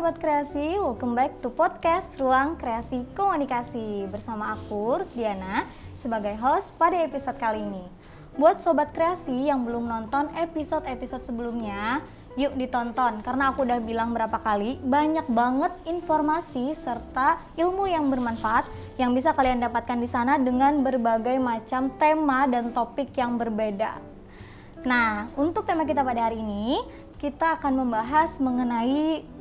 Sobat Kreasi, welcome back to podcast Ruang Kreasi Komunikasi. Bersama aku, Rusdiana, sebagai host pada episode kali ini. Buat Sobat Kreasi yang belum nonton episode-episode sebelumnya, yuk ditonton. Karena aku udah bilang berapa kali, banyak banget informasi serta ilmu yang bermanfaat yang bisa kalian dapatkan di sana dengan berbagai macam tema dan topik yang berbeda. Nah, untuk tema kita pada hari ini, kita akan membahas mengenai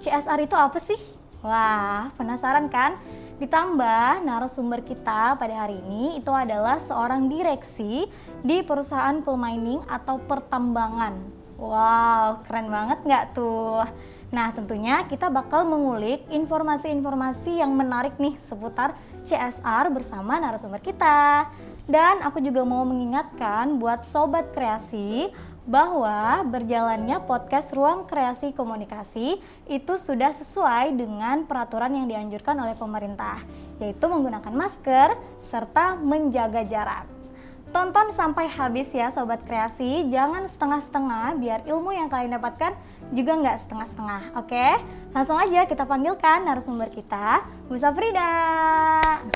CSR itu apa sih? Wah, penasaran kan? Ditambah narasumber kita pada hari ini itu adalah seorang direksi di perusahaan coal mining atau pertambangan. Wow, keren banget nggak tuh? Nah, tentunya kita bakal mengulik informasi-informasi yang menarik nih seputar CSR bersama narasumber kita. Dan aku juga mau mengingatkan buat Sobat Kreasi bahwa berjalannya podcast Ruang Kreasi Komunikasi itu sudah sesuai dengan peraturan yang dianjurkan oleh pemerintah, yaitu menggunakan masker serta menjaga jarak. Tonton sampai habis ya Sobat Kreasi, jangan setengah-setengah biar ilmu yang kalian dapatkan juga nggak setengah-setengah, oke? Langsung aja kita panggilkan narasumber kita, Bu Safrida.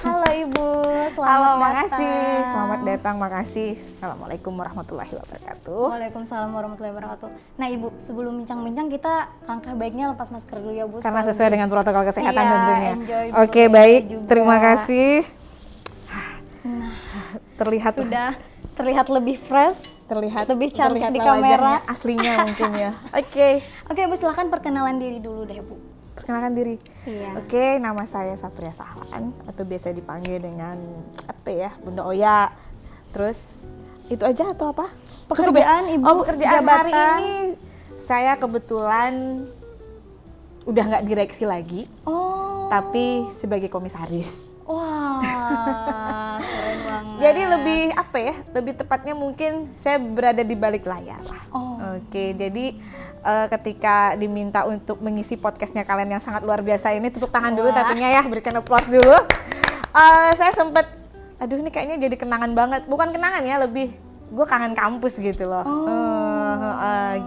Halo Ibu, selamat datang. Makasih, selamat datang, makasih. Assalamualaikum warahmatullahi wabarakatuh. Waalaikumsalam warahmatullahi wabarakatuh. Nah Ibu, sebelum bincang-bincang kita langkah baiknya lepas masker dulu ya Bu. Karena sesuai dengan protokol kesehatan tentunya. Oke, baik, terima kasih. Nah, terlihat lebih fresh, lebih cantik di kamera. Aslinya mungkin ya. Oke, Bu, silakan perkenalan diri dulu deh Bu. Perkenalkan diri. Iya. Oke, nama saya Safria Sahlan atau biasa dipanggil dengan Bunda Oya. Terus itu aja atau apa? Pekerjaan Ibu, pekerjaan jabatan. hari ini saya kebetulan udah nggak direksi lagi. Oh. Tapi sebagai komisaris. Wah, keren banget. Jadi lebih tepatnya mungkin saya berada di balik layar lah. Oh. Oke, jadi ketika diminta untuk mengisi podcastnya kalian yang sangat luar biasa ini, tepuk tangan dulu tentunya ya, berikan applause dulu. Saya sempet, aduh ini kayaknya jadi kenangan banget. Bukan kenangan ya, lebih gue kangen kampus gitu loh.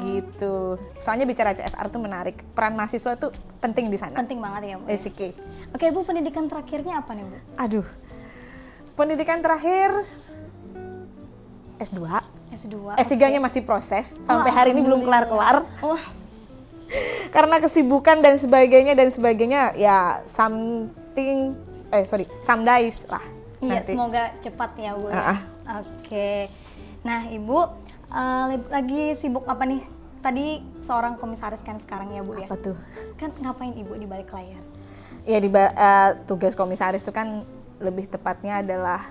Gitu. Soalnya bicara CSR tuh menarik. Peran mahasiswa tuh penting di sana. Penting banget ya Bu. Oke Bu, pendidikan terakhirnya apa nih Bu? Aduh, pendidikan terakhir S2. S3-nya masih proses, sampai hari ini belum kelar-kelar. Wah. Karena kesibukan dan sebagainya ya somedays lah. Iya, nanti. semoga cepat ya Bu ya. Oke. Nah Ibu, lagi sibuk apa nih? Tadi seorang komisaris kan sekarang ya Bu ya? Apa tuh? Kan ngapain Ibu di balik layar? Ya tugas komisaris itu kan lebih tepatnya adalah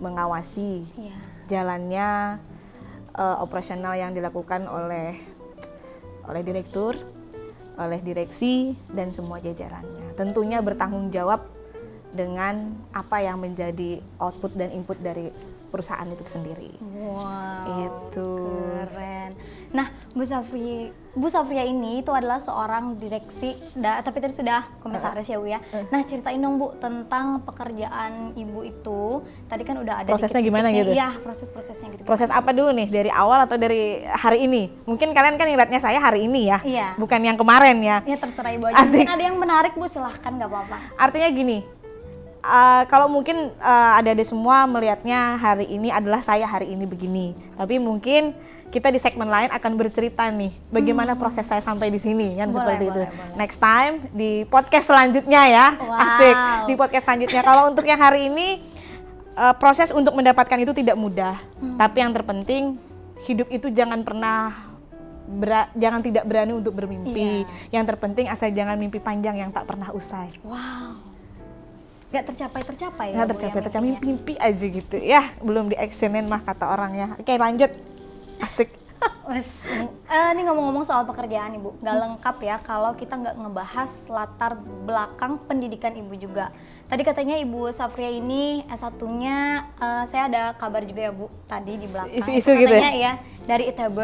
mengawasi jalannya operasional yang dilakukan oleh direktur, oleh direksi dan semua jajarannya. Tentunya bertanggung jawab dengan apa yang menjadi output dan input dari perusahaan itu sendiri. Wow, itu keren. Nah, Bu Safria ini itu adalah seorang direksi, tapi tadi sudah komisaris ya Bu ya. Nah, ceritain dong Bu tentang pekerjaan Ibu itu. Tadi kan udah ada prosesnya gimana gitu? Iya, proses-prosesnya gitu. Proses apa dulu nih, dari awal atau dari hari ini? Mungkin kalian kan ngeliatnya saya hari ini ya, bukan yang kemarin ya. Ya terserah Ibu aja. Mungkin ada yang menarik Bu, silahkan nggak apa-apa. Artinya gini, kalau mungkin adik-adik semua melihatnya hari ini adalah saya hari ini begini, tapi mungkin kita di segmen lain akan bercerita nih bagaimana proses saya sampai di sini kan, seperti itu. Next time di podcast selanjutnya ya. Asik, di podcast selanjutnya. Kalau untuk yang hari ini proses untuk mendapatkan itu tidak mudah, tapi yang terpenting hidup itu jangan tidak berani untuk bermimpi. Yang terpenting asal jangan mimpi panjang yang tak pernah usai. Wow. Gak tercapai ya? Gak tercapai, mimpi aja gitu ya, belum di actionin mah kata orangnya. Oke, lanjut. Asik. Ini ngomong-ngomong soal pekerjaan Ibu, gak lengkap ya kalau kita nggak ngebahas latar belakang pendidikan Ibu juga. Tadi katanya Ibu Safria ini S1-nya, saya ada kabar juga ya Bu, tadi di belakang. Isu-isu gitu ya, dari ITB,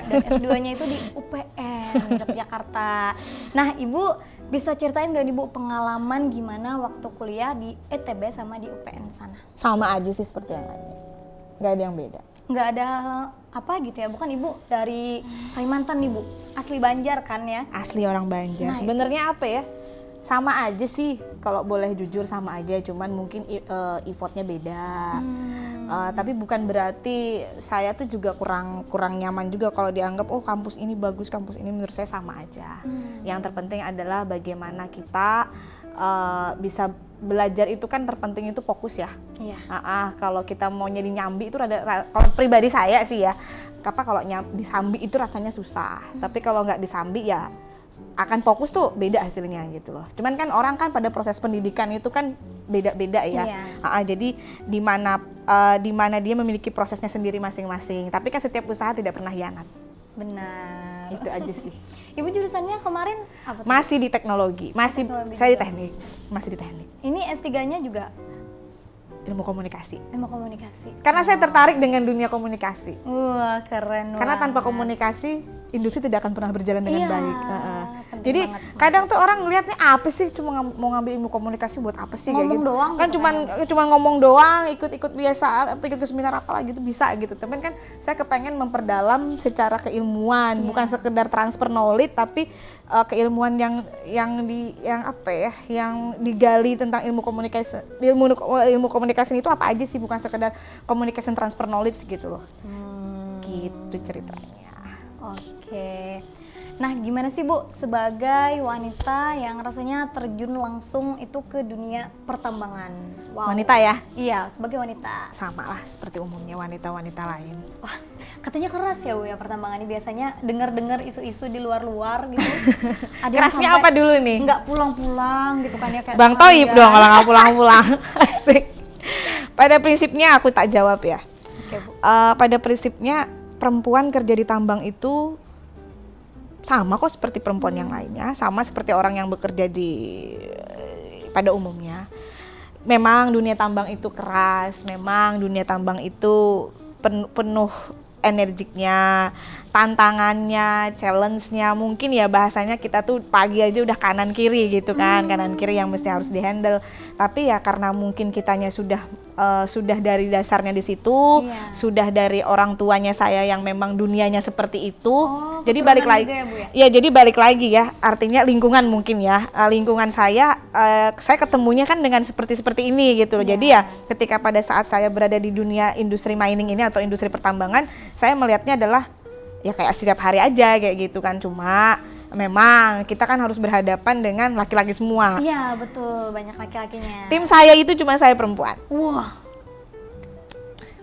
dan S2-nya itu di UPN, Yogyakarta. Nah Ibu, bisa ceritain nggak nih Bu pengalaman gimana waktu kuliah di ITB sama di UPN sana? Sama aja sih seperti yang lainnya, nggak ada yang beda. Nggak ada apa gitu ya, bukan Ibu dari Kalimantan nih Bu, asli Banjar kan ya? Asli orang Banjar. Nah, Sebenarnya apa ya? Sama aja sih, kalau boleh jujur sama aja, cuman mungkin effortnya beda. Tapi bukan berarti saya tuh juga kurang nyaman juga kalau dianggap oh kampus ini bagus, kampus ini, menurut saya sama aja. Yang terpenting adalah bagaimana kita bisa belajar, itu kan terpenting itu fokus ya. Iya. Kalau kita mau jadi nyambi itu kalau pribadi saya sih ya, kalau disambi itu rasanya susah. Tapi kalau nggak disambi ya akan fokus tuh beda hasilnya gitu loh. Cuman kan orang kan pada proses pendidikan itu kan beda-beda ya. Iya. Jadi di mana dia memiliki prosesnya sendiri masing-masing. Tapi kan setiap usaha tidak pernah hianat. Benar. Itu aja sih. Ibu jurusannya kemarin apa tuh? Masih di teknologi. Saya di teknik. Masih di teknik. Ini S3-nya juga Ilmu komunikasi. ilmu komunikasi. Karena saya tertarik dengan dunia komunikasi. Wah, keren. Karena tanpa banget. komunikasi industri tidak akan pernah berjalan dengan Iya, baik. penting Jadi banget kadang tuh orang ngelihatnya apa sih, cuma mau ngambil ilmu komunikasi buat apa sih kayak Ngomong gitu. doang Kan gitu cuma ngomong doang, ikut biasa, ikut ke seminar apalah gitu bisa gitu. Tapi kan saya kepengen memperdalam secara keilmuan, bukan sekedar transfer knowledge, tapi keilmuan yang digali tentang ilmu komunikasi itu apa aja sih, bukan sekedar communication transfer knowledge gitu loh. Gitu ceritanya. Oke. Nah, gimana sih Bu sebagai wanita yang rasanya terjun langsung itu ke dunia pertambangan? Wow. Wanita ya? Iya, sebagai wanita. Sama lah seperti umumnya wanita-wanita lain. Wah, katanya keras ya Bu ya pertambangan ini, biasanya dengar-dengar isu-isu di luar-luar gitu. Ada yang Kerasnya sampai apa dulu nih? nggak pulang-pulang gitu kan ya, kayak Bang seharian. Toib dong kalau nggak pulang-pulang. Asik. Pada prinsipnya aku tak jawab ya. Oke, Bu. Pada prinsipnya perempuan kerja di tambang itu sama kok seperti perempuan yang lainnya, sama seperti orang yang bekerja pada umumnya. Memang dunia tambang itu keras, memang dunia tambang itu penuh energiknya, tantangannya, challenge-nya. Mungkin ya bahasanya kita tuh pagi aja udah kanan kiri gitu kan, kanan kiri yang mesti harus dihandle. Tapi ya karena mungkin kitanya sudah dari dasarnya di situ, sudah dari orang tuanya saya yang memang dunianya seperti itu. Jadi balik lagi, ya jadi balik lagi ya. Artinya lingkungan mungkin ya, lingkungan saya ketemunya kan dengan seperti ini gitu loh. Jadi ya ketika pada saat saya berada di dunia industri mining ini atau industri pertambangan, saya melihatnya adalah ya kayak setiap hari aja kayak gitu kan. Cuma memang kita kan harus berhadapan dengan laki-laki semua. Iya betul, banyak laki-lakinya. Tim saya itu cuma saya perempuan. Wah.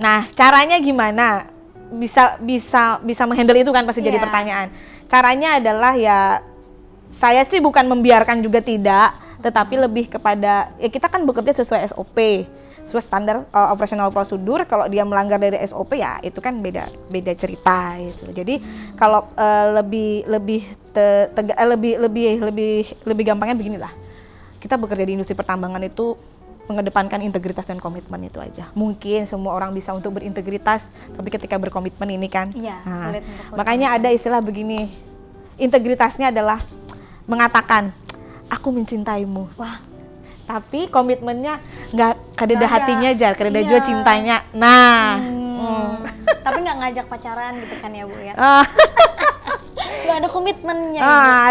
Nah caranya gimana bisa menghandle itu kan pasti jadi pertanyaan. Caranya adalah ya saya sih bukan membiarkan juga tidak, tetapi lebih kepada ya kita kan bekerja sesuai SOP, sesuai standar operational procedure. Kalau dia melanggar dari SOP ya itu kan beda cerita gitu. Jadi kalau lebih gampangnya beginilah. Kita bekerja di industri pertambangan itu mengedepankan integritas dan komitmen itu aja. Mungkin semua orang bisa untuk berintegritas, tapi ketika berkomitmen ini kan, sulit untuk makanya ada istilah begini, integritasnya adalah mengatakan, aku mencintaimu. Wah. Tapi komitmennya nggak kadeda hatinya aja, kadeda juga cintanya. Nah, tapi nggak ngajak pacaran gitu kan ya Bu ya? Nggak ada komitmennya.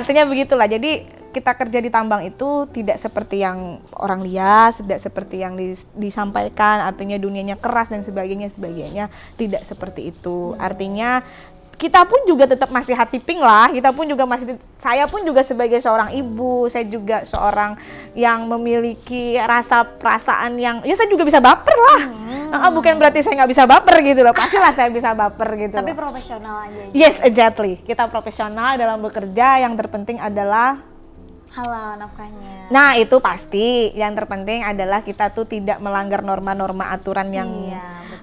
Artinya begitulah. Jadi kita kerja di tambang itu tidak seperti yang orang lihat, tidak seperti yang disampaikan, artinya dunianya keras dan sebagainya, tidak seperti itu. Artinya kita pun juga tetap masih hati pink lah, saya pun juga sebagai seorang ibu, saya juga seorang yang memiliki perasaan yang, ya saya juga bisa baper lah. Bukan berarti saya nggak bisa baper gitu loh, pastilah saya bisa baper gitu. Tapi loh. profesional aja. Yes, exactly. Kita profesional dalam bekerja, yang terpenting adalah halal nafkahnya. Nah itu pasti, yang terpenting adalah kita tuh tidak melanggar norma-norma aturan yang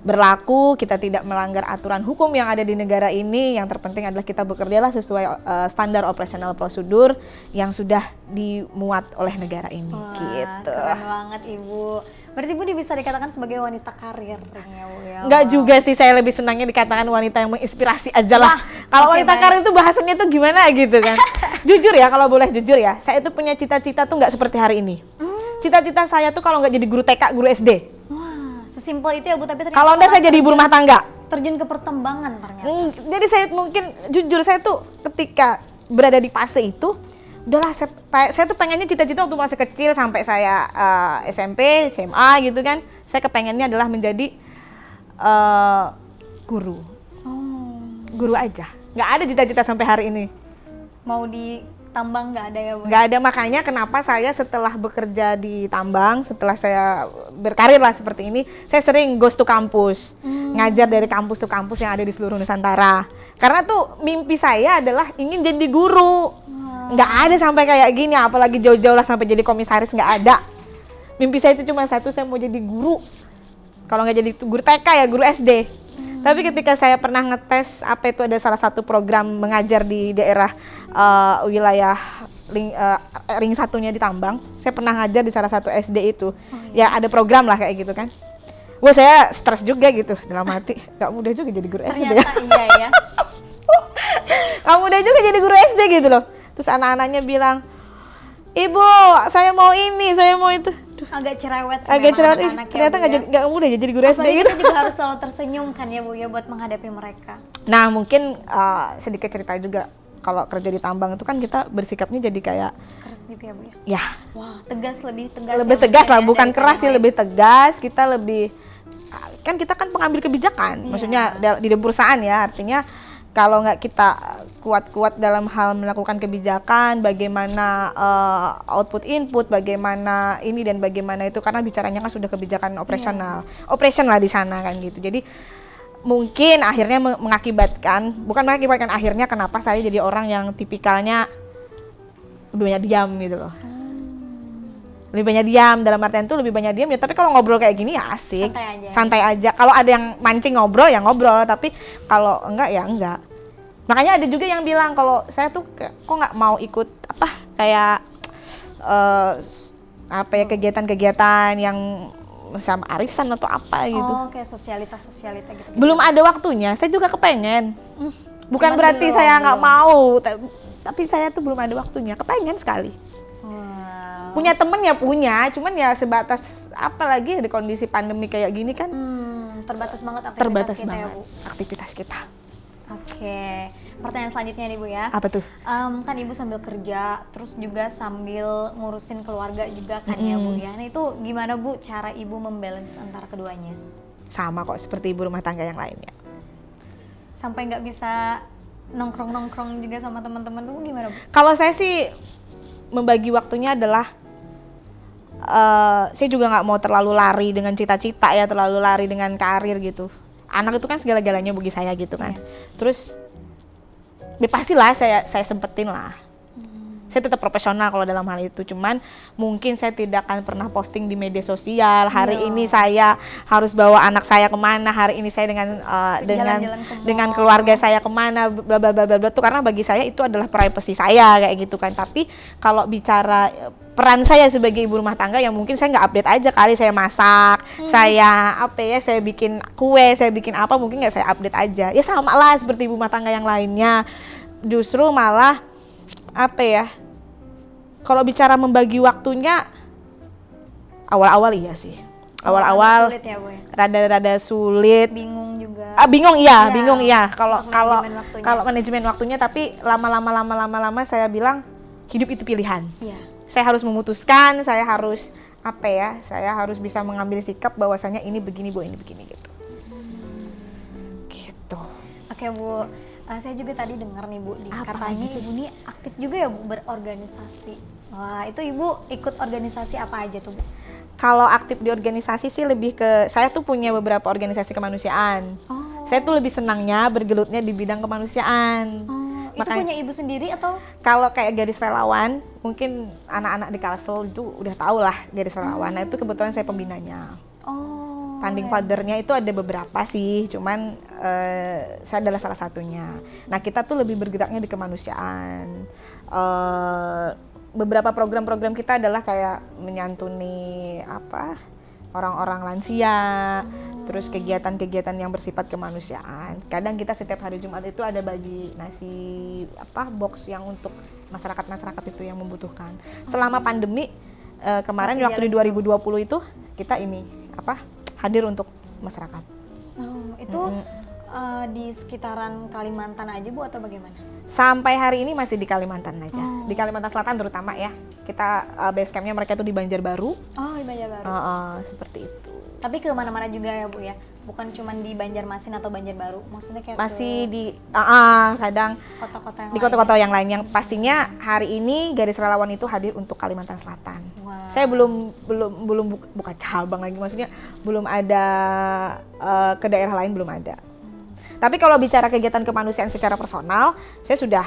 berlaku, kita tidak melanggar aturan hukum yang ada di negara ini. Yang terpenting adalah kita bekerjalah sesuai standar operasional prosedur yang sudah dimuat oleh negara ini. Wah, gitu. Keren banget Ibu. Berarti Ibu bisa dikatakan sebagai wanita karir ya Bu ya? Enggak juga sih, saya lebih senangnya dikatakan wanita yang menginspirasi aja lah. Kalau wanita karir itu bahasanya tuh gimana gitu kan. Jujur ya, kalau boleh jujur ya, saya itu punya cita-cita tuh nggak seperti hari ini. Cita-cita saya tuh kalau nggak jadi guru TK, guru SD. Wah, sesimpel itu ya Bu, tapi ternyata Kalau enggak saya jadi ibu rumah tangga. terjun ke pertambangan ternyata. Jadi saya mungkin jujur saya tuh ketika berada di fase itu, udahlah saya tuh pengennya cita-cita waktu masih kecil sampai saya SMP, SMA gitu kan, saya kepengennya adalah menjadi guru. Guru aja, nggak ada cita-cita sampai hari ini. Mau di tambang nggak ada ya Bu? Nggak ada, makanya kenapa saya setelah bekerja di tambang, setelah saya berkarir lah seperti ini, saya sering ghost to kampus, ngajar dari kampus to kampus yang ada di seluruh Nusantara. Karena tuh mimpi saya adalah ingin jadi guru. Nggak ada sampai kayak gini, apalagi jauh-jauh lah sampai jadi komisaris, nggak ada. Mimpi saya itu cuma satu, saya mau jadi guru. Kalau nggak jadi guru TK ya guru SD. Tapi ketika saya pernah ngetes apa itu ada salah satu program mengajar di daerah wilayah ring satunya di Tambang, saya pernah ngajar di salah satu SD itu. Ya ada program lah kayak gitu kan. Wah saya stres juga gitu dalam hati, gak mudah juga jadi guru SD ya. Ternyata iya ya. Gak mudah juga jadi guru SD gitu loh. Terus anak-anaknya bilang, "Ibu, saya mau ini, saya mau itu." Agak cerewet sih Agak memang cerewet, anak-anak ya, ternyata Bu, ya. nggak mudah jadi guru SD Apalagi gitu. kita juga harus selalu tersenyum kan ya Bu ya buat menghadapi mereka. Nah mungkin sedikit cerita juga, kalau kerja di tambang itu kan kita bersikapnya jadi kayak Keras juga ya Bu ya. ya Wah, lebih tegas. lebih ya, tegas mungkin lah, ya, bukan daripada keras sih, yang lebih tegas. Kita lebih kan kita kan pengambil kebijakan, maksudnya di perusahaan ya, artinya kalau nggak kita kuat-kuat dalam hal melakukan kebijakan, bagaimana output input, bagaimana ini dan bagaimana itu, karena bicaranya kan sudah kebijakan operasional, operation lah di sana kan gitu. Jadi mungkin akhirnya bukan mengakibatkan akhirnya kenapa saya jadi orang yang tipikalnya lebih banyak diam gitu loh. Lebih banyak diam, dalam artian itu lebih banyak diam ya, tapi kalau ngobrol kayak gini ya asik, santai aja. Kalau ada yang mancing ngobrol ya ngobrol, tapi kalau enggak ya enggak. Makanya ada juga yang bilang kalau saya tuh kok nggak mau ikut kayak kegiatan-kegiatan yang sama arisan atau apa gitu. Oh, kayak sosialita gitu. Belum ada waktunya, saya juga kepengen. Bukan Cuman berarti belum, saya nggak mau, tapi saya tuh belum ada waktunya, kepengen sekali. Punya temen ya punya, cuman ya sebatas, apalagi di kondisi pandemi kayak gini kan. Terbatas banget aktivitas Terbatas kita banget ya Bu. aktivitas kita. Oke, pertanyaan selanjutnya nih Bu ya. Apa tuh? Kan Ibu sambil kerja, terus juga sambil ngurusin keluarga juga kan ya Bu ya. Nah itu gimana Bu cara Ibu membalance antara keduanya? Sama kok seperti ibu rumah tangga yang lainnya. Sampai nggak bisa nongkrong-nongkrong juga sama teman-teman tuh gimana Bu? Kalau saya sih membagi waktunya adalah saya juga nggak mau terlalu lari dengan cita-cita ya, terlalu lari dengan karir gitu. Anak itu kan segala-galanya bagi saya gitu kan. Terus ya pastilah saya sempetin lah. Saya tetap profesional kalau dalam hal itu, cuman mungkin saya tidak akan pernah posting di media sosial. Hari ini saya harus bawa anak saya kemana, hari ini saya dengan keluarga saya kemana, bla bla bla bla tuh, karena bagi saya itu adalah privacy saya kayak gitu kan. Tapi kalau bicara peran saya sebagai ibu rumah tangga, yang mungkin saya nggak update aja kali, saya masak, saya bikin kue, saya bikin apa, mungkin nggak saya update aja. Ya sama lah seperti ibu rumah tangga yang lainnya. Justru malah kalau bicara membagi waktunya, awal-awal iya sih. Awal-awal sulit ya Bu ya? Rada-rada sulit. Bingung juga. Bingung iya. Kalau manajemen waktunya, tapi lama-lama saya bilang hidup itu pilihan. Iya. Saya harus memutuskan, saya harus saya harus bisa mengambil sikap bahwasanya ini begini Bu, ini begini gitu. Gitu. Oke Bu, saya juga tadi dengar nih Bu, katanya Ibu ini aktif juga ya Bu berorganisasi. Wah, itu Ibu ikut organisasi apa aja tuh Bu? Kalau aktif di organisasi sih lebih ke, saya tuh punya beberapa organisasi kemanusiaan. Saya tuh lebih senangnya bergelutnya di bidang kemanusiaan. Itu punya Ibu sendiri atau? Kalau kayak Garis Relawan, mungkin anak-anak di Kalsel itu udah tahu lah Garis Relawan. Nah itu kebetulan saya pembinanya. Founding fathernya itu ada beberapa sih, cuman saya adalah salah satunya. Nah kita tuh lebih bergeraknya di kemanusiaan. Beberapa program-program kita adalah kayak menyantuni orang-orang lansia, terus kegiatan-kegiatan yang bersifat kemanusiaan. Kadang kita setiap hari Jumat itu ada bagi nasi box yang untuk masyarakat itu yang membutuhkan. Selama pandemi kemarin waktu di 2020 itu kita hadir untuk masyarakat. Itu di sekitaran Kalimantan aja Bu atau bagaimana? Sampai hari ini masih di Kalimantan aja, di Kalimantan Selatan terutama ya. Kita base campnya mereka tuh di Banjarbaru. Oh, di Banjarbaru. Seperti itu. Tapi ke mana-mana juga ya Bu ya? Bukan cuma di Banjarmasin atau Banjarbaru, maksudnya kayak Masih di kadang kota-kota yang di kota-kota yang lain yang pastinya hari ini Garis Relawan itu hadir untuk Kalimantan Selatan. Wow. Saya belum buka cabang lagi, maksudnya belum ada ke daerah lain belum ada. Tapi kalau bicara kegiatan kemanusiaan secara personal, saya sudah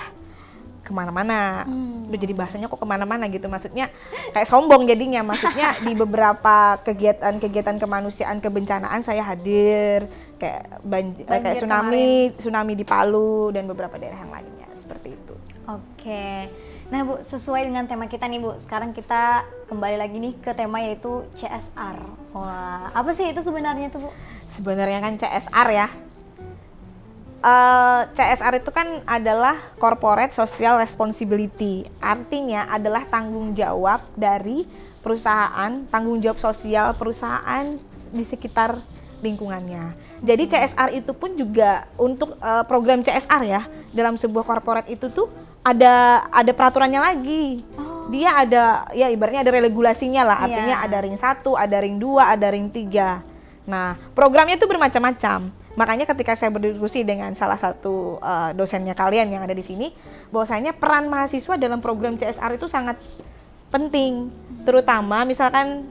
kemana-mana. Udah jadi bahasanya kok kemana-mana gitu, maksudnya kayak sombong jadinya. Maksudnya di beberapa kegiatan kemanusiaan kebencanaan saya hadir, kayak tsunami di Palu dan beberapa daerah yang lainnya seperti itu. Oke. Nah Bu, sesuai dengan tema kita nih Bu, sekarang kita kembali lagi nih ke tema yaitu CSR. Wah, apa sih itu sebenarnya tuh Bu? Sebenarnya kan CSR ya. CSR itu kan adalah Corporate Social Responsibility. Artinya adalah tanggung jawab dari perusahaan, tanggung jawab sosial perusahaan di sekitar lingkungannya. Jadi CSR itu pun juga untuk program CSR ya, dalam sebuah corporate itu tuh ada peraturannya lagi. Dia ada, ya ibaratnya ada regulasinya lah, artinya ada ring 1, ada ring 2, ada ring 3. Nah, programnya itu bermacam-macam. Makanya ketika saya berdiskusi dengan salah satu dosennya kalian yang ada di sini, bahwasanya peran mahasiswa dalam program CSR itu sangat penting. Terutama misalkan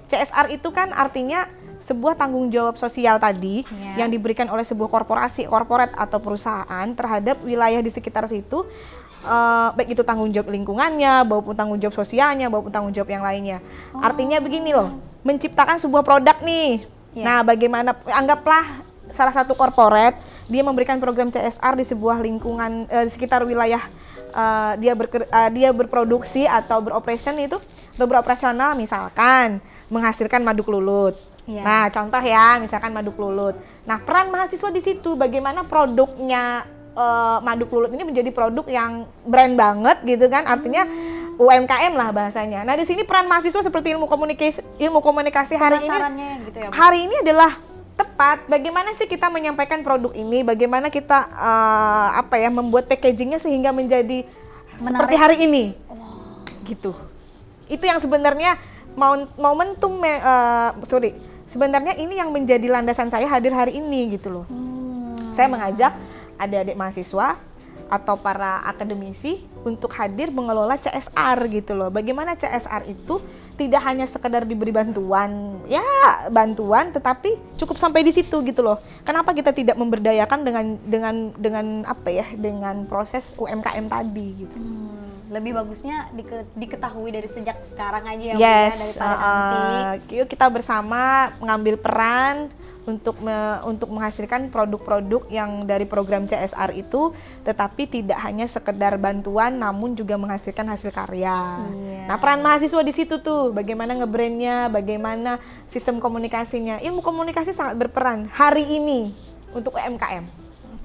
CSR itu kan artinya sebuah tanggung jawab sosial tadi yang diberikan oleh sebuah korporat atau perusahaan terhadap wilayah di sekitar situ, baik itu tanggung jawab lingkungannya, maupun tanggung jawab sosialnya, maupun tanggung jawab yang lainnya. Artinya begini loh, menciptakan sebuah produk nih. Nah, bagaimana, anggaplah salah satu korporat dia memberikan program CSR di sebuah lingkungan di sekitar wilayah dia berproduksi atau beroperasional misalkan menghasilkan madu kelulut. Nah, contoh ya, misalkan madu kelulut. Nah, peran mahasiswa di situ bagaimana produknya madu kelulut ini menjadi produk yang brand banget gitu kan, artinya UMKM lah bahasanya. Nah, di sini peran mahasiswa seperti ilmu komunikasi hari gitu ya, Bu? Hari ini adalah tepat. Bagaimana sih kita menyampaikan produk ini? Bagaimana kita membuat packagingnya sehingga menjadi seperti hari ini? Gitu. Itu yang sebenarnya sebenarnya ini yang menjadi landasan saya hadir hari ini gitu loh. Saya mengajak adik-adik mahasiswa atau para akademisi untuk hadir mengelola CSR gitu loh. Bagaimana CSR itu tidak hanya sekedar diberi bantuan, tetapi cukup sampai di situ gitu loh. Kenapa kita tidak memberdayakan dengan proses UMKM tadi gitu. Lebih bagusnya diketahui dari sejak sekarang aja ya, daripada nanti. Yuk kita bersama mengambil peran untuk menghasilkan produk-produk yang dari program CSR itu, tetapi tidak hanya sekedar bantuan, namun juga menghasilkan hasil karya. Nah, peran mahasiswa di situ tuh, bagaimana nge-brandnya, bagaimana sistem komunikasinya. Ilmu komunikasi sangat berperan hari ini untuk UMKM.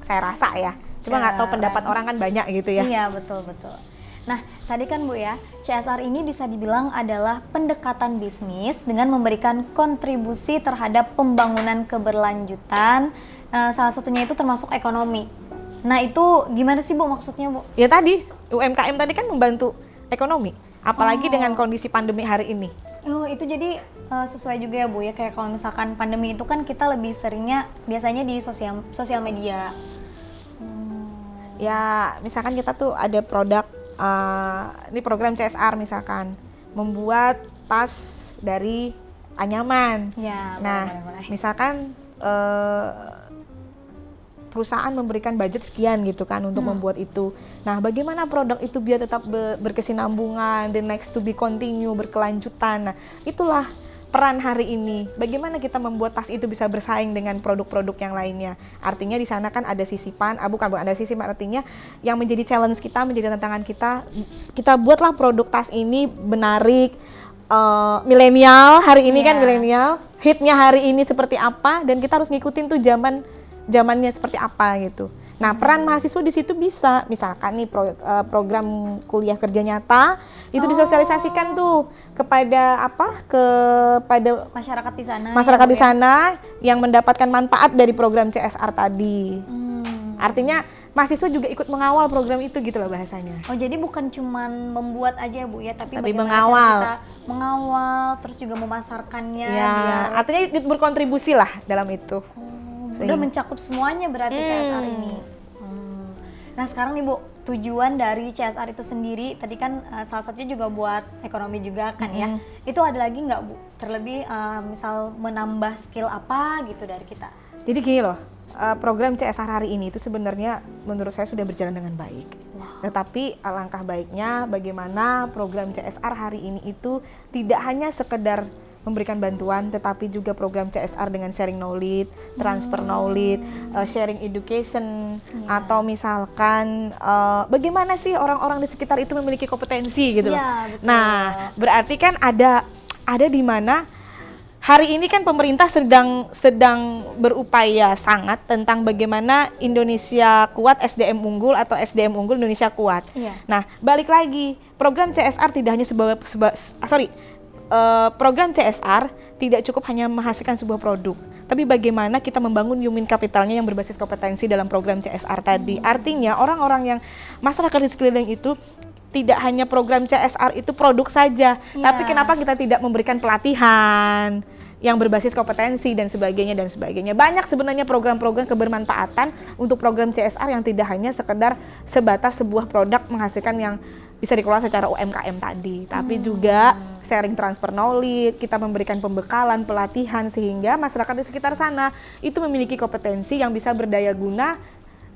Saya rasa ya, cuma nggak tahu pendapat orang kan banyak gitu ya. Iya, betul. Nah, tadi kan Bu ya, CSR ini bisa dibilang adalah pendekatan bisnis dengan memberikan kontribusi terhadap pembangunan keberlanjutan, salah satunya itu termasuk ekonomi. Nah, itu gimana sih Bu maksudnya Bu? Ya tadi, UMKM tadi kan membantu ekonomi, apalagi dengan kondisi pandemi hari ini. Oh, itu jadi sesuai juga ya Bu ya, kayak kalau misalkan pandemi itu kan kita lebih seringnya biasanya di sosial media. Ya, misalkan kita tuh ada produk, ini program CSR misalkan, membuat tas dari anyaman. Ya, boleh. Misalkan perusahaan memberikan budget sekian gitu kan untuk membuat itu. Nah, bagaimana produk itu biar tetap berkesinambungan, the next to be continue, berkelanjutan. Nah, itulah peran hari ini. Bagaimana kita membuat tas itu bisa bersaing dengan produk-produk yang lainnya. Artinya di sana kan ada sisipan, bukan ada sisipan, artinya yang menjadi challenge kita, menjadi tantangan kita buatlah produk tas ini menarik milenial hari ini kan milenial, hitnya hari ini seperti apa, dan kita harus ngikutin tuh zamannya seperti apa gitu. Nah, peran mahasiswa di situ bisa, misalkan nih program kuliah kerja nyata itu disosialisasikan tuh kepada kepada Masyarakat di sana. masyarakat ya, di sana yang mendapatkan manfaat dari program CSR tadi. Artinya mahasiswa juga ikut mengawal program itu gitu loh bahasanya. Oh, jadi bukan cuman membuat aja ya Bu ya, tapi bagaimana mengawal. cara kita mengawal, terus juga memasarkannya Ya, biar artinya ikut berkontribusi lah dalam itu. udah mencakup semuanya berarti CSR ini. Nah sekarang nih Bu, tujuan dari CSR itu sendiri tadi kan salah satunya juga buat ekonomi juga kan ya. Itu ada lagi nggak Bu? Terlebih misal menambah skill apa gitu dari kita? Jadi gini loh, program CSR hari ini itu sebenarnya menurut saya sudah berjalan dengan baik. Tetapi alangkah baiknya bagaimana program CSR hari ini itu tidak hanya sekedar memberikan bantuan, tetapi juga program CSR dengan sharing knowledge, transfer knowledge, sharing education, atau misalkan bagaimana sih orang-orang di sekitar itu memiliki kompetensi gitu loh. Betul. Nah, berarti kan ada di mana hari ini kan pemerintah sedang berupaya sangat tentang bagaimana Indonesia kuat, SDM unggul atau SDM unggul Indonesia kuat. Nah, balik lagi, program CSR tidak hanya program CSR tidak cukup hanya menghasilkan sebuah produk, tapi bagaimana kita membangun human capitalnya yang berbasis kompetensi dalam program CSR tadi. Artinya orang-orang yang masyarakat di sekeliling itu tidak hanya program CSR itu produk saja, tapi kenapa kita tidak memberikan pelatihan yang berbasis kompetensi dan sebagainya dan sebagainya. Banyak sebenarnya program-program kebermanfaatan untuk program CSR yang tidak hanya sebatas sebuah produk menghasilkan yang bisa dikelola secara UMKM tadi, tapi juga sharing transfer knowledge, kita memberikan pembekalan, pelatihan sehingga masyarakat di sekitar sana itu memiliki kompetensi yang bisa berdaya guna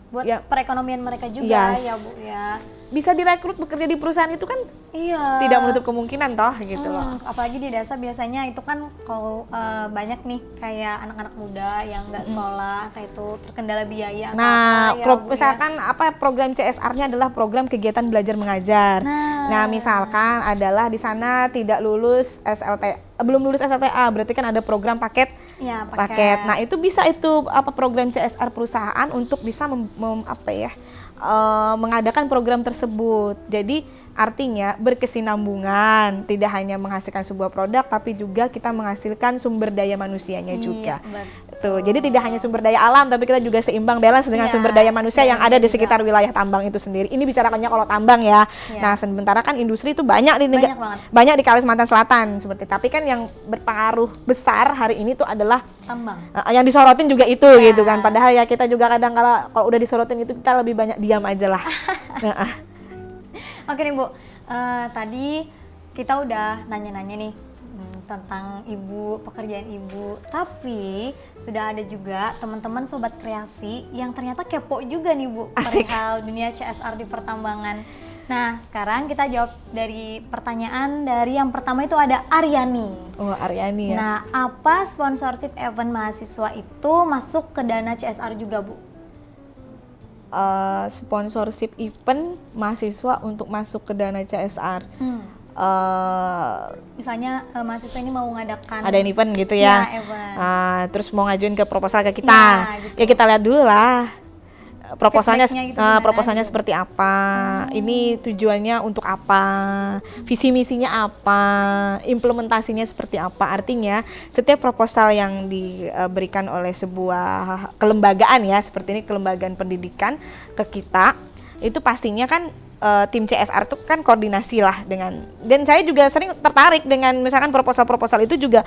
buat perekonomian mereka juga ya Bu ya. Bisa direkrut bekerja di perusahaan itu kan tidak menutup kemungkinan toh gitu loh. Apalagi di desa biasanya itu kan kalau banyak nih kayak anak-anak muda yang nggak sekolah, kayak itu terkendala biaya. Nah, misalkan program CSR-nya adalah program kegiatan belajar mengajar. Nah, misalkan adalah di sana tidak lulus belum lulus SLTA, berarti kan ada program paket. Nah, itu bisa program CSR perusahaan untuk bisa mengadakan program tersebut. Jadi artinya berkesinambungan, tidak hanya menghasilkan sebuah produk tapi juga kita menghasilkan sumber daya manusianya juga. Tuh, jadi tidak hanya sumber daya alam tapi kita juga seimbang balance dengan sumber daya manusia yang ada di sekitar wilayah tambang itu sendiri. Ini bicarakannya kalau tambang ya. Nah, sementara kan industri itu banyak di Kalimantan Selatan seperti. Tapi kan yang berpengaruh besar hari ini tuh adalah tambang. Yang disorotin juga itu gitu kan. Padahal ya kita juga kadang kalau udah disorotin itu kita lebih banyak diam aja lah. Oke nih Bu, tadi kita udah nanya-nanya nih tentang Ibu, pekerjaan Ibu, tapi sudah ada juga teman-teman Sobat Kreasi yang ternyata kepo juga nih Bu perihal dunia CSR di pertambangan. Nah, sekarang kita jawab dari pertanyaan dari yang pertama itu ada Aryani. Oh, Aryani ya. Nah, apa sponsorship event mahasiswa itu masuk ke dana CSR juga Bu? Sponsorship event mahasiswa untuk masuk ke dana CSR. Misalnya mahasiswa ini mau mengadakan ada event gitu ya, event. Terus mau ngajuin ke proposal ke kita, gitu. Ya kita lihat dulu lah proposalnya gitu proposalnya seperti apa, ini tujuannya untuk apa, visi misinya apa, implementasinya seperti apa. Artinya setiap proposal yang diberikan oleh sebuah kelembagaan ya, seperti ini kelembagaan pendidikan ke kita, itu pastinya kan tim CSR itu kan koordinasi lah dengan, dan saya juga sering tertarik dengan misalkan proposal-proposal itu juga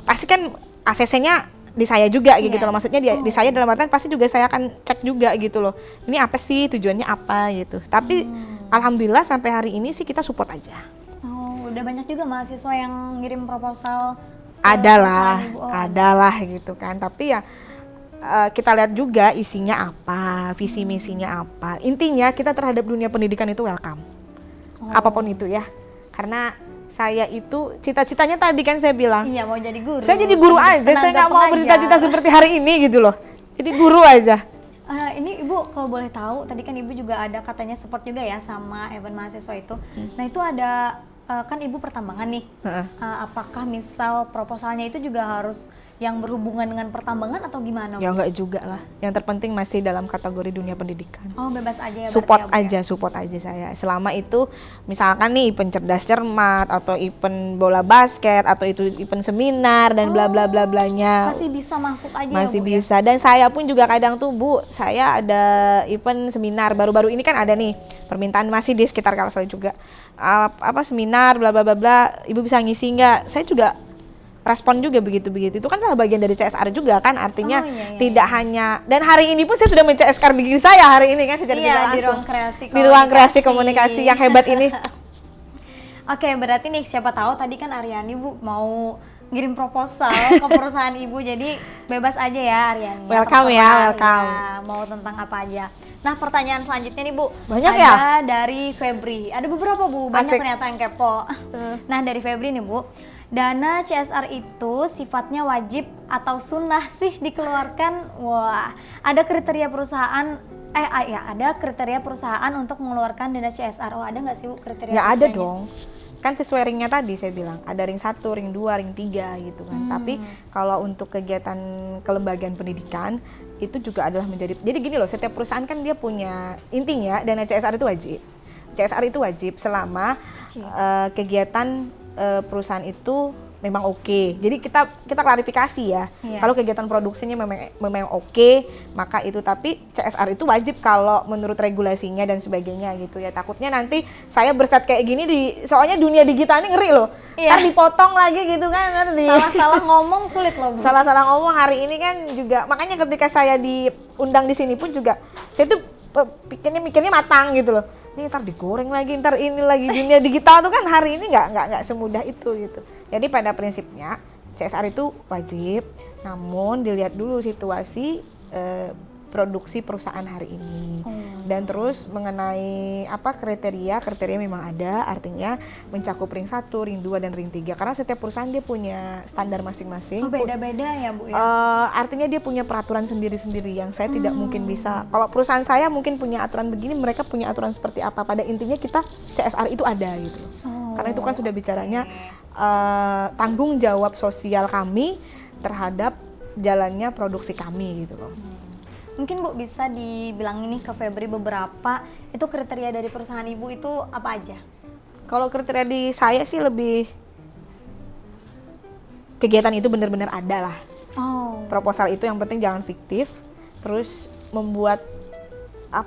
pasti kan ACC-nya di saya juga gitu loh, maksudnya di saya dalam artian pasti juga saya akan cek juga gitu loh, ini apa sih tujuannya apa gitu. Tapi alhamdulillah sampai hari ini sih kita support aja. Udah banyak juga mahasiswa yang ngirim proposal. Adalah gitu kan, tapi ya kita lihat juga isinya apa, visi misinya apa. Intinya kita terhadap dunia pendidikan itu welcome, apapun itu ya, karena saya itu cita-citanya tadi kan saya bilang, mau jadi guru. Saya jadi guru aja, saya nggak mau bercita-cita seperti hari ini gitu loh. Jadi guru aja. Ini Ibu kalau boleh tahu, tadi kan Ibu juga ada katanya support juga ya sama event mahasiswa itu. Nah itu ada kan ibu pertambangan nih. Heeh. Apakah misal proposalnya itu juga harus yang berhubungan dengan pertambangan atau gimana? Ya enggak juga lah. Yang terpenting masih dalam kategori dunia pendidikan. Oh, bebas aja ya. Support berarti ya, Bu, ya? support aja saya. Selama itu misalkan nih event cerdas cermat atau event bola basket atau itu event seminar dan bla bla bla blanya. Masih bisa masuk aja Masih ya, Bu, bisa. Dan saya pun juga kadang tuh Bu, saya ada event seminar baru-baru ini kan ada nih permintaan masih di sekitar Kalsel juga. Apa seminar bla bla bla bla, Ibu bisa ngisi nggak? Saya juga respon juga begitu-begitu. Itu kan adalah bagian dari CSR juga kan, artinya tidak hanya, dan hari ini pun saya sudah men-CSR diri saya hari ini kan secara Iya, tidak di langsung. ruang kreasi Di ruang kreasi komunikasi yang hebat ini. Oke, berarti nih siapa tahu tadi kan Aryani Bu mau ngirim proposal ke perusahaan Ibu, jadi bebas aja ya Aryani. Welcome ya, welcome. Ya, mau tentang apa aja. Nah, pertanyaan selanjutnya nih Bu. Banyak ada ya? dari Febri. Ada beberapa Bu, banyak Asik. ternyata yang kepo. Nah, dari Febri nih Bu. Dana CSR itu sifatnya wajib atau sunnah sih dikeluarkan? Wah, ada kriteria perusahaan ada kriteria perusahaan untuk mengeluarkan dana CSR. Oh, ada nggak sih Bu kriteria? Ya ada kriterianya? dong. Kan sesuai ringnya tadi saya bilang, ada ring 1, ring 2, ring 3 gitu kan. Tapi kalau untuk kegiatan kelembagaan pendidikan itu juga adalah menjadi, jadi gini loh, setiap perusahaan kan dia punya, intinya dana CSR itu wajib. CSR itu wajib selama kegiatan perusahaan itu memang oke. Jadi kita klarifikasi ya. Iya. Kalau kegiatan produksinya memang oke, maka itu, tapi CSR itu wajib kalau menurut regulasinya dan sebagainya gitu ya. Takutnya nanti saya berset kayak gini soalnya dunia digital ini ngeri loh. Iya. Ntar dipotong lagi gitu kan. Salah-salah ngomong sulit loh Bu. Salah-salah ngomong hari ini kan juga, makanya ketika saya diundang di sini pun juga saya tuh mikirnya matang gitu loh. Ini ntar digoreng lagi, ntar ini lagi, dunia digital tuh kan hari ini nggak semudah itu gitu. Jadi pada prinsipnya CSR itu wajib, namun dilihat dulu situasi produksi perusahaan hari ini. Dan terus mengenai kriteria memang ada, artinya mencakup ring 1, ring 2 dan ring 3 karena setiap perusahaan dia punya standar masing-masing. Oh, beda-beda ya Bu ya. Artinya dia punya peraturan sendiri-sendiri yang saya tidak mungkin bisa. Kalau perusahaan saya mungkin punya aturan begini, mereka punya aturan seperti apa. Pada intinya kita CSR itu ada gitu. Karena itu kan sudah bicaranya tanggung jawab sosial kami terhadap jalannya produksi kami gitu loh. Mungkin Bu bisa dibilang ini ke Febri beberapa itu kriteria dari perusahaan Ibu itu apa aja? Kalau kriteria di saya sih lebih kegiatan itu benar-benar ada lah. Oh. Proposal itu yang penting jangan fiktif. Terus membuat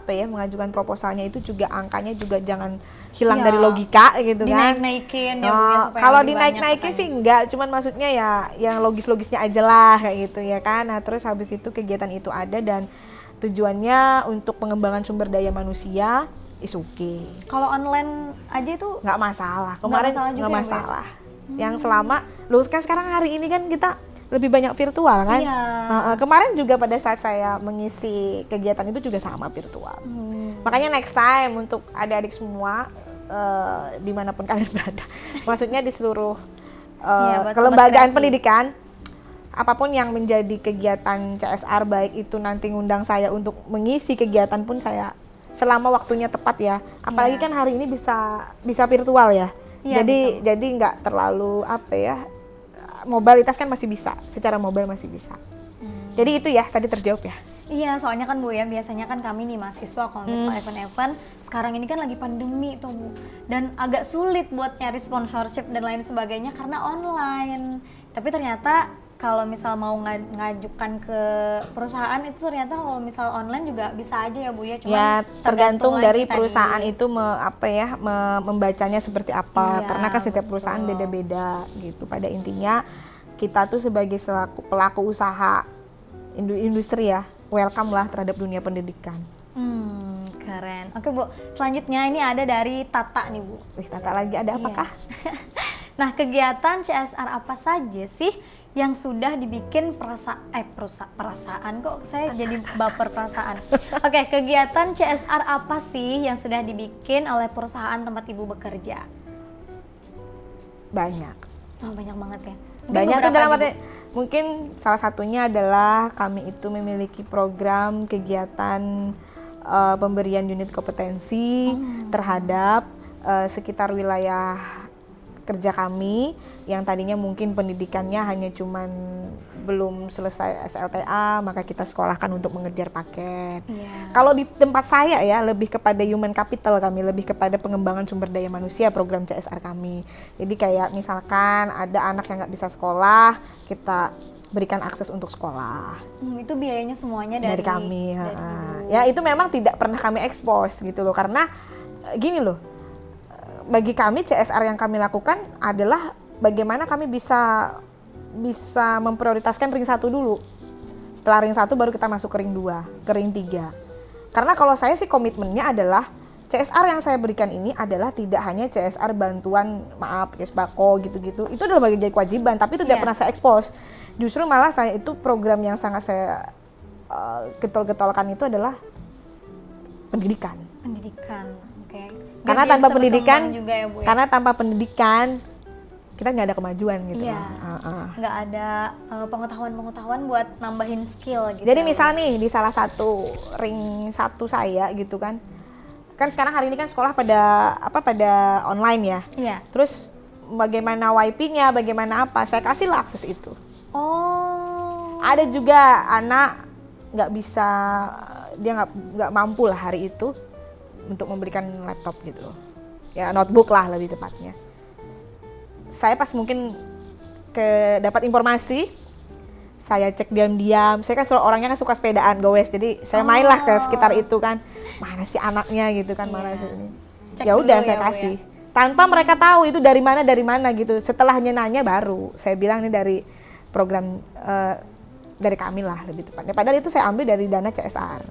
mengajukan proposalnya itu juga angkanya juga jangan hilang dari logika gitu kan. Dinaik-naikin ya Bu ya supaya kalau lebih dinaik-naikin banyak sih enggak, cuman maksudnya ya yang logis-logisnya aja lah kayak gitu ya kan. Nah, terus habis itu kegiatan itu ada dan tujuannya untuk pengembangan sumber daya manusia, is okay. Kalau online aja itu Nggak masalah. Kemarin masalah juga nggak ya, Bu ya? masalah. Yang selama kan sekarang hari ini kan kita lebih banyak virtual kan. Iya. Kemarin juga pada saat saya mengisi kegiatan itu juga sama virtual. Makanya next time untuk adik-adik semua dimanapun kalian berada, maksudnya di seluruh Iya, buat kelembagaan Sobat Kreasi. pendidikan, apapun yang menjadi kegiatan CSR, baik itu nanti ngundang saya untuk mengisi kegiatan pun saya selama waktunya tepat ya. Apalagi Iya. kan hari ini bisa virtual ya. Iya, Jadi nggak terlalu mobilitas kan masih bisa, secara mobile masih bisa. Jadi itu ya tadi terjawab ya. Iya, soalnya kan Bu ya, biasanya kan kami nih mahasiswa kalau misalnya event-event, sekarang ini kan lagi pandemi tuh Bu. Dan agak sulit buat nyari sponsorship dan lain sebagainya karena online. Tapi ternyata kalau misal mau ngajukan ke perusahaan itu ternyata kalau misal online juga bisa aja ya Bu ya. Cuman Ya tergantung lagi dari tadi. perusahaan itu membacanya seperti apa. Iya, Karena kan setiap perusahaan betul. beda-beda gitu. Pada intinya kita tuh sebagai pelaku usaha industri ya, welcome lah terhadap dunia pendidikan. Keren. Oke Bu, selanjutnya ini ada dari Tata nih Bu. Wih, Tata lagi ada apakah? Iya. Nah, kegiatan CSR apa saja sih yang sudah dibikin perasaan kok saya jadi baper perasaan. Oke, kegiatan CSR apa sih yang sudah dibikin oleh perusahaan tempat Ibu bekerja? Banyak. Oh, banyak banget ya. Mungkin Banyak tuh beberapa dalam aja, arti, mungkin salah satunya adalah kami itu memiliki program kegiatan pemberian unit kompetensi terhadap sekitar wilayah kerja kami yang tadinya mungkin pendidikannya hanya cuman belum selesai SLTA, maka kita sekolahkan untuk mengejar paket. Kalau di tempat saya ya lebih kepada human capital kami, lebih kepada pengembangan sumber daya manusia program CSR kami. Jadi kayak misalkan ada anak yang nggak bisa sekolah, kita berikan akses untuk sekolah. Itu biayanya semuanya dari kami. Dari ya itu memang tidak pernah kami expose gitu loh, karena gini loh, bagi kami CSR yang kami lakukan adalah bagaimana kami bisa memprioritaskan ring 1 dulu. Setelah ring 1 baru kita masuk ke ring 2, ke ring 3. Karena kalau saya sih komitmennya adalah CSR yang saya berikan ini adalah tidak hanya CSR bantuan, maaf, sembako gitu-gitu. Itu adalah bagian dari kewajiban, tapi itu tidak pernah saya expose. Justru malah saya itu program yang sangat saya getol-getolkan itu adalah pendidikan. Oke. Karena tanpa pendidikan, juga ya, Bu, ya? karena tanpa pendidikan kita nggak ada kemajuan gitu. Nggak ada pengetahuan buat nambahin skill gitu. Jadi misal nih di salah satu ring 1 saya gitu kan sekarang hari ini kan sekolah pada online ya. Iya. Terus bagaimana WiFi-nya, bagaimana apa, saya kasihlah akses itu. Ada juga anak nggak bisa, dia nggak mampu lah hari itu untuk memberikan laptop gitu loh. Ya notebook lah lebih tepatnya. Saya pas mungkin dapat informasi, saya cek diam-diam. Saya kan orangnya kan suka sepedaan, goes. Jadi saya mainlah ke sekitar itu kan. Mana sih anaknya gitu kan, mana sih ini. Ya udah saya kasih. Tanpa mereka tahu itu dari mana gitu. Setelahnya nanya baru saya bilang ini dari program dari kami lah lebih tepatnya. Padahal itu saya ambil dari dana CSR.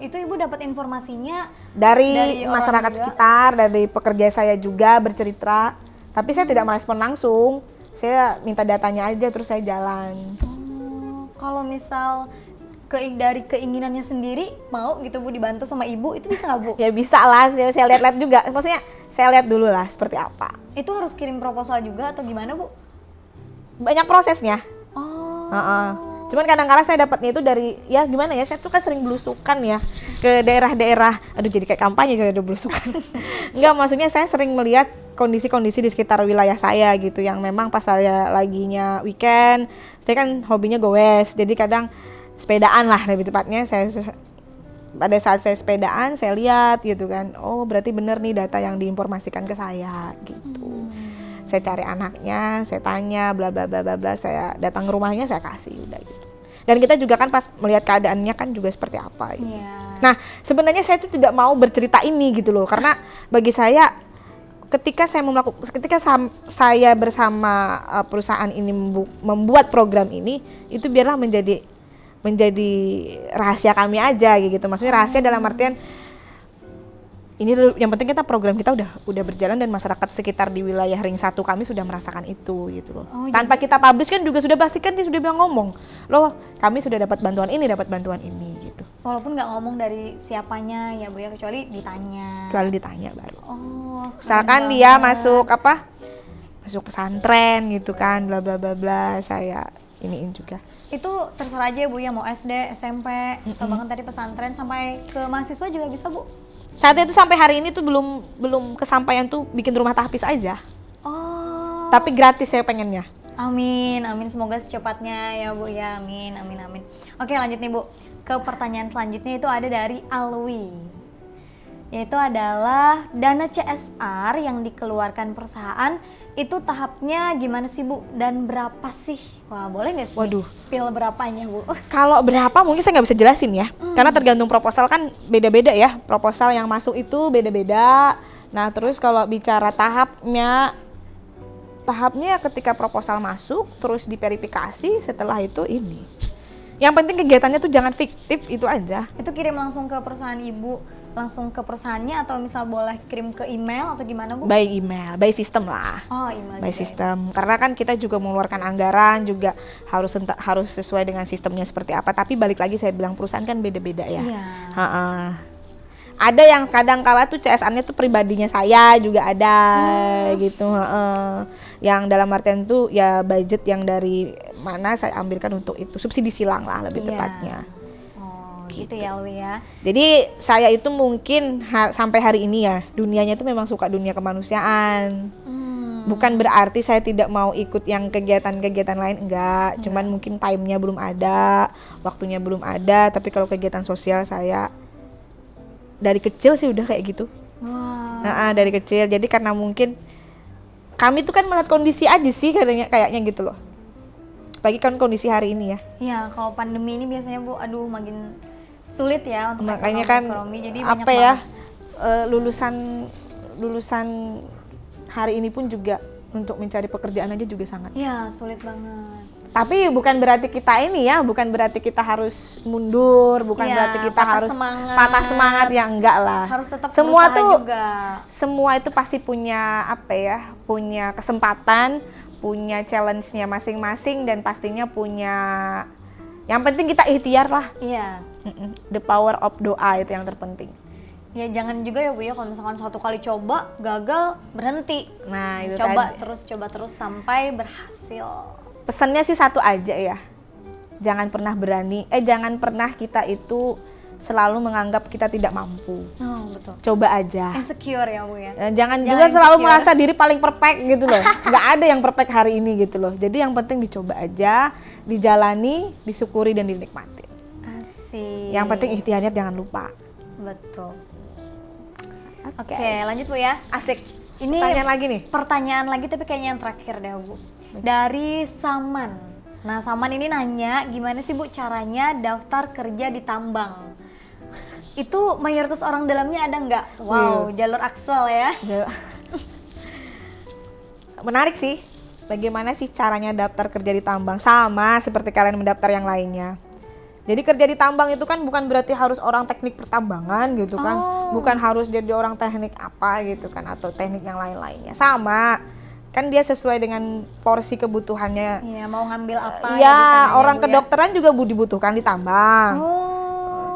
Itu Ibu dapat informasinya dari masyarakat sekitar, dari pekerja saya juga bercerita. Tapi saya tidak merespon langsung. Saya minta datanya aja terus saya jalan. Kalau misal dari keinginannya sendiri mau gitu Bu dibantu sama Ibu, itu bisa nggak Bu? Ya bisa lah, saya lihat-lihat juga. Maksudnya saya lihat dulu lah seperti apa. Itu harus kirim proposal juga atau gimana Bu? Banyak prosesnya. Cuman kadang-kadang saya dapatnya itu dari, ya gimana ya, saya tuh kan sering belusukan ya ke daerah-daerah. Aduh jadi kayak kampanye jadi ada belusukan. Enggak, maksudnya saya sering melihat kondisi-kondisi di sekitar wilayah saya gitu, yang memang pas saya laginya weekend, saya kan hobinya goes, jadi kadang sepedaan lah lebih tepatnya. Pada saat saya sepedaan saya lihat gitu kan, oh berarti bener nih data yang diinformasikan ke saya gitu. Saya cari anaknya, saya tanya bla bla bla bla bla, saya datang ke rumahnya, saya kasih udah gitu. Dan kita juga kan pas melihat keadaannya kan juga seperti apa gitu. Nah sebenarnya saya tuh tidak mau bercerita ini gitu loh, karena bagi saya ketika saya bersama perusahaan ini membuat program ini, itu biarlah menjadi rahasia kami aja gitu. Maksudnya rahasia dalam artian ini yang penting kita program kita udah berjalan dan masyarakat sekitar di wilayah ring 1 kami sudah merasakan itu gitu loh. Tanpa kita publish kan juga sudah pastikan dia sudah bilang ngomong, loh kami sudah dapat bantuan ini gitu. Walaupun nggak ngomong dari siapanya ya Bu ya, kecuali ditanya. Baru. Misalkan dia masuk pesantren gitu kan, bla bla bla bla, saya iniin juga. Itu terserah aja Bu ya, mau SD, SMP, atau bahkan tadi pesantren sampai ke mahasiswa juga bisa Bu? Saat itu sampai hari ini tuh belum kesampaian tuh bikin rumah tahfiz aja. Tapi gratis saya pengennya. Amin, semoga secepatnya ya Bu ya, amin. Oke lanjut nih Bu, ke pertanyaan selanjutnya itu ada dari Alwi. Yaitu adalah dana CSR yang dikeluarkan perusahaan itu tahapnya gimana sih Bu, dan berapa sih? Wah boleh nggak sih? Waduh, spill berapanya Bu? Kalau berapa mungkin saya nggak bisa jelasin ya, karena tergantung proposal kan beda-beda ya, proposal yang masuk itu beda-beda. Nah terus kalau bicara tahapnya ketika proposal masuk terus diverifikasi, setelah itu ini. Yang penting kegiatannya tuh jangan fiktif, itu aja. Itu kirim langsung ke perusahaan Ibu, langsung ke perusahaannya, atau misal boleh kirim ke email atau gimana Bu? By email, by system lah. Email. By system. Karena kan kita juga mengeluarkan anggaran juga harus sesuai dengan sistemnya seperti apa. Tapi balik lagi saya bilang perusahaan kan beda-beda ya. Iya. Ada yang kadang kala tuh CSR-nya tuh pribadinya saya juga ada gitu. Yang dalam artian tuh ya budget yang dari mana saya ambilkan untuk itu, subsidi silang lah lebih tepatnya. Gitu ya Alwi ya. Jadi saya itu mungkin sampai hari ini ya dunianya itu memang suka dunia kemanusiaan. Bukan berarti saya tidak mau ikut yang kegiatan-kegiatan lain, enggak. Cuman mungkin time-nya belum ada, waktunya belum ada. Tapi kalau kegiatan sosial saya dari kecil sih udah kayak gitu. Dari kecil. Jadi karena mungkin kami tuh kan melihat kondisi aja sih kayaknya gitu loh. Bagi kan kondisi hari ini ya. Iya, kalau pandemi ini biasanya Bu, aduh makin sulit ya untuk makanya kan ekonomi. Jadi apa banyak ya, lulusan hari ini pun juga untuk mencari pekerjaan aja juga sangat. Iya, sulit banget. Tapi bukan berarti kita ini ya, bukan berarti kita harus mundur, bukan berarti kita harus patah semangat ya, enggak lah. Harus tetap semua berusaha tuh juga. Semua itu pasti punya apa ya, punya kesempatan, punya challenge-nya masing-masing, dan pastinya punya, yang penting kita ikhtiar lah. Iya. The power of doa itu yang terpenting. Ya jangan juga ya Bu ya, kalau misalkan satu kali coba gagal berhenti. Nah itu coba tadi. terus sampai berhasil. Pesannya sih satu aja ya, jangan pernah kita itu selalu menganggap kita tidak mampu. Betul. Coba aja. Insecure ya Bu ya. Jangan juga selalu merasa diri paling perfect gitu loh. Nggak ada yang perfect hari ini gitu loh. Jadi yang penting dicoba aja, dijalani, disyukuri dan dinikmati. Asik. Yang penting ikhtiarnya jangan lupa. Betul. Oke, lanjut Bu ya. Asik. Ini pertanyaan lagi nih. Pertanyaan lagi tapi kayaknya yang terakhir deh Bu. Dari Saman. Nah, Saman ini nanya, gimana sih Bu caranya daftar kerja di tambang? Itu mayoritas orang dalamnya ada nggak? Wow, jalur Axel ya. Menarik sih. Bagaimana sih caranya daftar kerja di tambang? Sama seperti kalian mendaftar yang lainnya. Jadi kerja di tambang itu kan bukan berarti harus orang teknik pertambangan gitu kan. Bukan harus jadi orang teknik apa gitu kan, atau teknik yang lain-lainnya. Sama. Kan dia sesuai dengan porsi kebutuhannya. Iya, mau ngambil apa ya orang kedokteran juga dibutuhkan di tambang.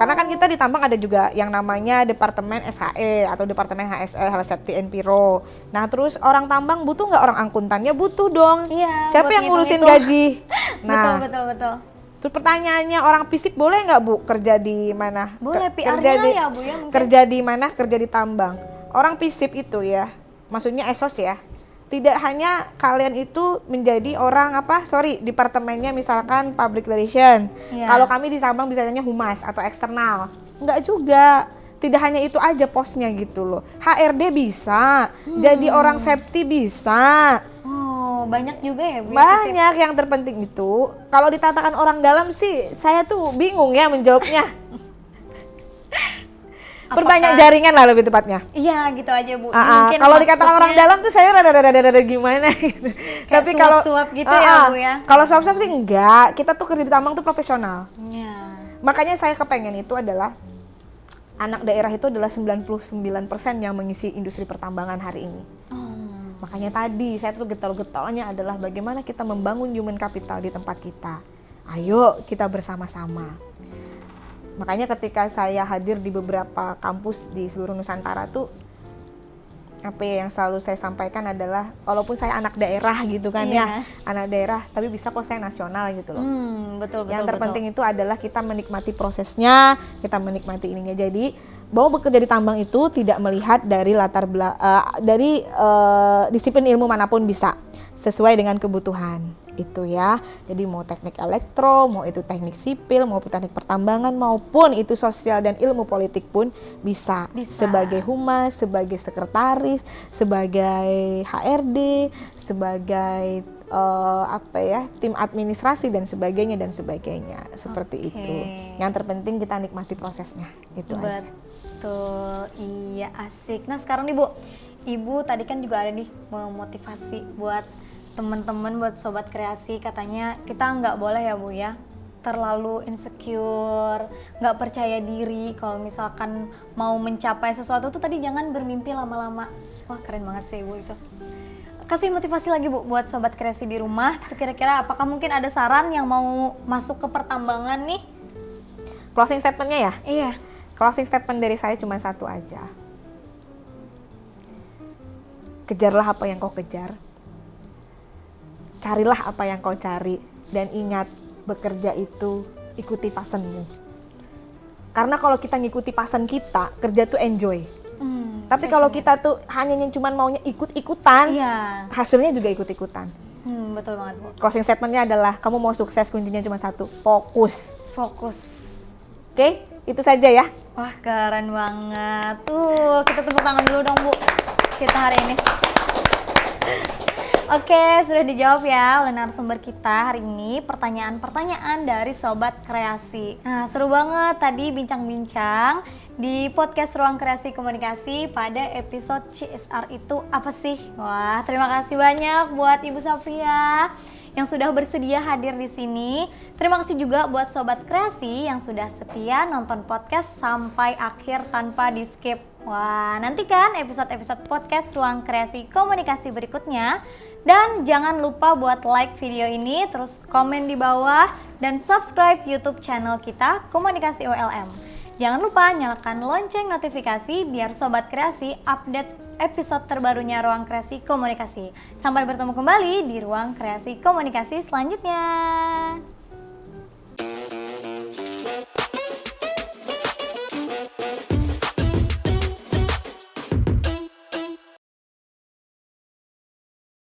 Karena kan kita di tambang ada juga yang namanya Departemen SHE atau Departemen HSE, Health Safety and Piro. Nah terus orang tambang butuh nggak orang akuntannya? Butuh dong. Iya, siapa yang ngurusin gaji? Nah, betul. Terus pertanyaannya, orang FISIP boleh nggak Bu kerja di mana? Boleh, PR-nya ya Bu ya mungkin. Kerja di mana? Kerja di tambang. Orang FISIP itu ya, maksudnya ESOS ya, tidak hanya kalian itu menjadi orang departemennya misalkan public relation. Kalau kami di tambang bisanya humas atau eksternal. Enggak juga. Tidak hanya itu aja posnya gitu loh. HRD bisa, jadi orang safety bisa. Banyak juga ya Bu. Banyak. Yang terpenting itu kalau dikatakan orang dalam sih saya tuh bingung ya menjawabnya. Perbanyak jaringan lah lebih tepatnya. Iya gitu aja Bu. Kalau dikatakan orang dalam tuh saya rada gimana gitu. Tapi kalau suap gitu ya Bu ya. Kalau suap-suap sih enggak. Kita tuh kerja di tambang tuh profesional. Iya. Makanya saya kepengen itu adalah anak daerah itu adalah 99% yang mengisi industri pertambangan hari ini. Makanya tadi saya tuh getol-getolnya adalah bagaimana kita membangun human capital di tempat kita. Ayo kita bersama-sama. Makanya ketika saya hadir di beberapa kampus di seluruh Nusantara tuh, apa yang selalu saya sampaikan adalah walaupun saya anak daerah gitu kan ya, anak daerah, tapi bisa kok saya nasional gitu loh. Betul. Yang terpenting itu adalah kita menikmati prosesnya, kita menikmati ininya. Jadi bahwa bekerja di tambang itu tidak melihat dari dari disiplin ilmu manapun bisa, sesuai dengan kebutuhan itu ya. Jadi mau teknik elektro, mau itu teknik sipil, mau teknik pertambangan, maupun itu sosial dan ilmu politik pun bisa. Sebagai humas, sebagai sekretaris, sebagai HRD, sebagai tim administrasi dan sebagainya seperti itu. Yang terpenting kita nikmati prosesnya itu aja. Betul, iya asik. Nah sekarang nih Bu, Ibu tadi kan juga ada nih memotivasi buat teman-teman, buat sobat kreasi, katanya kita nggak boleh ya Bu ya terlalu insecure, nggak percaya diri. Kalau misalkan mau mencapai sesuatu tuh tadi jangan bermimpi lama-lama. Wah keren banget sih Ibu itu. Kasih motivasi lagi Bu buat sobat kreasi di rumah. Kira-kira apakah mungkin ada saran yang mau masuk ke pertambangan nih? Closing statementnya ya? Iya. Closing statement dari saya cuma satu aja. Kejarlah apa yang kau kejar. Carilah apa yang kau cari. Dan ingat, bekerja itu ikuti passionmu. Karena kalau kita ngikuti passion kita, kerja tuh enjoy. Tapi kalau kita tuh hanya cuma maunya ikut-ikutan, Iya. hasilnya juga ikut-ikutan. Betul banget, Bu. Closing statementnya adalah kamu mau sukses kuncinya cuma satu, fokus. Fokus. Oke, itu saja ya. Wah, keren banget. Tuh, kita tepuk tangan dulu dong, Bu. Kita hari ini. Oke, sudah dijawab ya oleh narasumber kita hari ini pertanyaan-pertanyaan dari Sobat Kreasi. Nah, seru banget tadi bincang-bincang di podcast Ruang Kreasi Komunikasi pada episode CSR itu apa sih? Wah, terima kasih banyak buat Ibu Safria yang sudah bersedia hadir di sini. Terima kasih juga buat Sobat Kreasi yang sudah setia nonton podcast sampai akhir tanpa di skip. Wah, nantikan episode-episode podcast Ruang Kreasi Komunikasi berikutnya. Dan jangan lupa buat like video ini, terus komen di bawah, dan subscribe YouTube channel kita Komunikasi OLM. Jangan lupa nyalakan lonceng notifikasi biar Sobat Kreasi update episode terbarunya Ruang Kreasi Komunikasi. Sampai bertemu kembali di Ruang Kreasi Komunikasi selanjutnya.